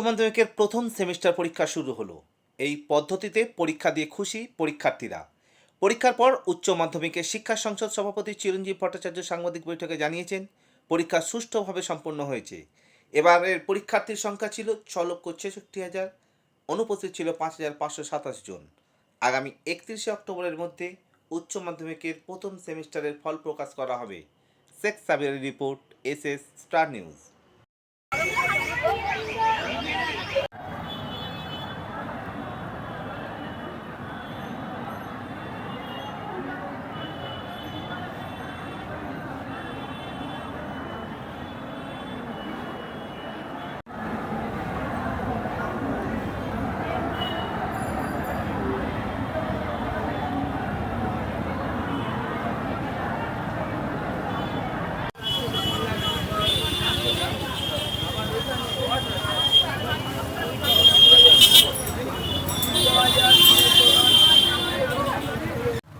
মাধ্যমিকের প্রথম সেমিস্টার পরীক্ষা শুরু হলো। এই পদ্ধতিতে পরীক্ষা দিয়ে খুশি পরীক্ষার্থীরা। পরীক্ষার পর উচ্চ মাধ্যমিকের শিক্ষা সংসদ সভাপতি চিরঞ্জীব ভট্টাচার্য সাংবাদিক বৈঠকে জানিয়েছেন, পরীক্ষা সুষ্ঠুভাবে সম্পন্ন হয়েছে। এবারের পরীক্ষার্থীর সংখ্যা ছিল 6,66,000, অনুপস্থিত ছিল 5,527 জন। আগামী 31শে অক্টোবরের মধ্যে উচ্চ মাধ্যমিকের প্রথম সেমিস্টারের ফল প্রকাশ করা হবে। শেখ সাবিরের রিপোর্ট, এসএস স্টার নিউজ।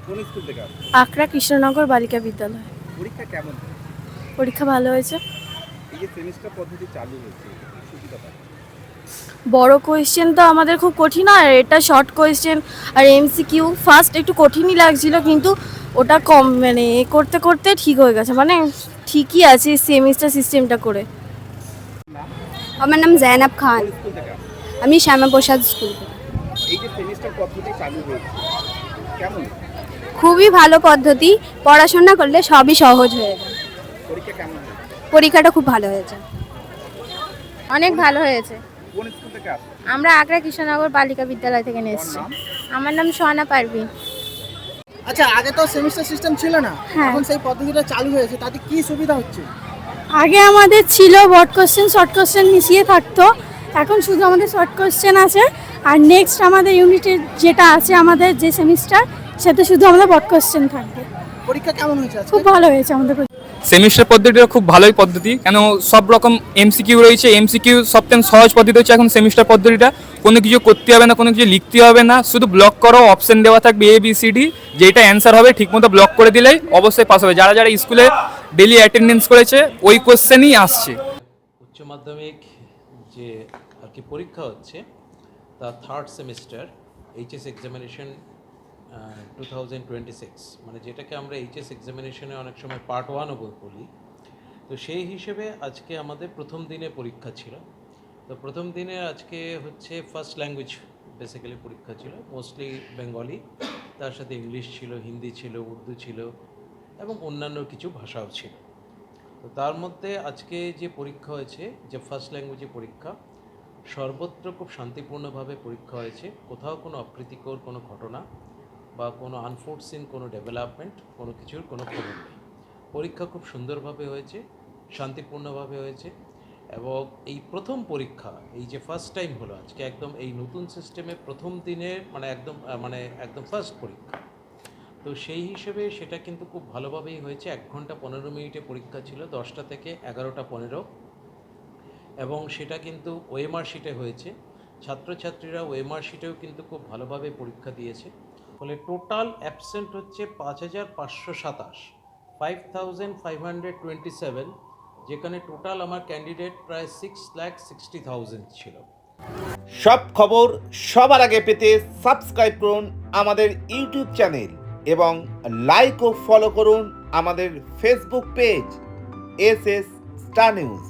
কোন স্কুল থেকে আসছো? আকরা কৃষ্ণনগর বালিকা বিদ্যালয়। পরীক্ষা কেমন? পরীক্ষা ভালো হয়েছে। এই যে সেমিস্টার পদ্ধতি চালু হয়েছে, সুবিধা পাচ্ছি। বড় কোয়েশ্চেন তো আমাদের খুব কঠিন, আর এটা শর্ট কোয়েশ্চেন আর এমসিকিউ। ফার্স্ট একটু কঠিনই লাগছিল, কিন্তু ওটা কম মানে করতে করতে ঠিক হয়ে গেছে, মানে ঠিকই আছে সেমিস্টার সিস্টেমটা করে। আমার নাম জাইনাব খান, কোন স্কুল থেকে আসছো? আমি শ্যামাপ্রসাদ স্কুল থেকে। এই যে সেমিস্টার পদ্ধতি চালু হয়েছে, কেমন? খুবই ভালো পদ্ধতি, পড়াশোনা করলে সবই সহজ হয়ে যায়। পরীক্ষা কেমন হয়েছে? পরীক্ষাটা খুব ভালো হয়েছে। অনেক ভালো হয়েছে। কোন স্কুল থেকে আসছো? আমরা আকরা কৃষ্ণনগর বালিকা বিদ্যালয় থেকে এসেছি। নাম? আমার নাম সোহানা পারভিন। আচ্ছা, আগে তো সেমিস্টার সিস্টেম ছিল না, হ্যাঁ। এখন সেই পদ্ধতিটা চালু হয়েছে, তাতে কি সুবিধা হচ্ছে? আগে আমাদের ছিল বড় কোয়েশ্চেন শর্ট কোয়েশ্চেন মিশিয়ে থাকতো, এখন শুধু আমাদের শর্ট কোয়েশ্চেন আছে। আর নেক্সট আমাদের ইউনিটের যেটা আছে, আমাদের যে সেমিস্টার, সেটা শুধু আমাদের বড় কোয়েশ্চেন থাকবে। পরীক্ষা কেমন হয়েছে আজকে? খুব ভালো হয়েছে আমাদের পরীক্ষা। সেমিস্টার পদ্ধতিটা খুব ভালোই পদ্ধতি, কেন সব রকম এমসিকিউ রয়েছে। এমসিকিউ সবথেকে সহজ পদ্ধতি হচ্ছে এখন সেমিস্টার পদ্ধতিটা। কোনো কিছু করতে হবে না, কোনো কিছু লিখতে হবে না, শুধু ব্লক করো, অপশন দেওয়া থাকবে ABCD, যেটা অ্যান্সার হবে ঠিকমতো ব্লক করে দিলেই অবশ্যই পাস হবে। যারা যারা স্কুলে ডেলি অ্যাটেন্ডেন্স করেছে ওই কোশ্চেনই আসছে। উচ্চ মাধ্যমিক যে আর কি পরীক্ষা হচ্ছে, তা থার্ড সেমিস্টার এইচএস এক্সামিনেশন 2026, মানে যেটাকে আমরা এইচএস এক্সামিনেশনে অনেক সময় পার্ট 1ও বলি। তো সেই হিসেবে আজকে আমাদের প্রথম দিনে পরীক্ষা ছিল। তো প্রথম দিনে আজকে হচ্ছে ফার্স্ট ল্যাঙ্গুয়েজ বেসিক্যালি পরীক্ষা ছিল, মোস্টলি বেঙ্গলি, তার সাথে ইংলিশ ছিল, হিন্দি ছিল, উর্দু ছিল এবং অন্যান্য কিছু ভাষাও ছিল। তো তার মধ্যে আজকে যে পরীক্ষা হয়েছে, যে ফার্স্ট ল্যাঙ্গুয়েজে পরীক্ষা, সর্বত্র খুব শান্তিপূর্ণভাবে পরীক্ষা হয়েছে। কোথাও কোনো অপ্রীতিকর কোনো ঘটনা বা কোনো আনফোর্সিন কোনো ডেভেলপমেন্ট, কোনো কিছুর কোনো খবর নেই। পরীক্ষা খুব সুন্দরভাবে হয়েছে, শান্তিপূর্ণভাবে হয়েছে। এবং এই প্রথম পরীক্ষা, এই যে ফার্স্ট টাইম হলো আজকে, একদম এই নতুন সিস্টেমে প্রথম দিনের একদম ফার্স্ট পরীক্ষা। তো সেই হিসেবে সেটা কিন্তু খুব ভালোভাবেই হয়েছে। 1 ঘন্টা 15 মিনিটে পরীক্ষা ছিল, 10টা থেকে 11টা 15, এবং সেটা কিন্তু ওএমআর শিটে হয়েছে। ছাত্রছাত্রীরা ওএমআর শিটেও কিন্তু খুব ভালোভাবে পরীক্ষা দিয়েছে। ফলে টোটাল অ্যাবসেন্ট হচ্ছে 5,527, 5,527, যেখানে টোটাল আমার ক্যান্ডিডেট প্রায় 6,60,000 ছিল। সব খবর সবার আগে পেতে সাবস্ক্রাইব করুন আমাদের ইউটিউব চ্যানেল এবং লাইক ও ফলো করুন আমাদের Facebook page, SS star news.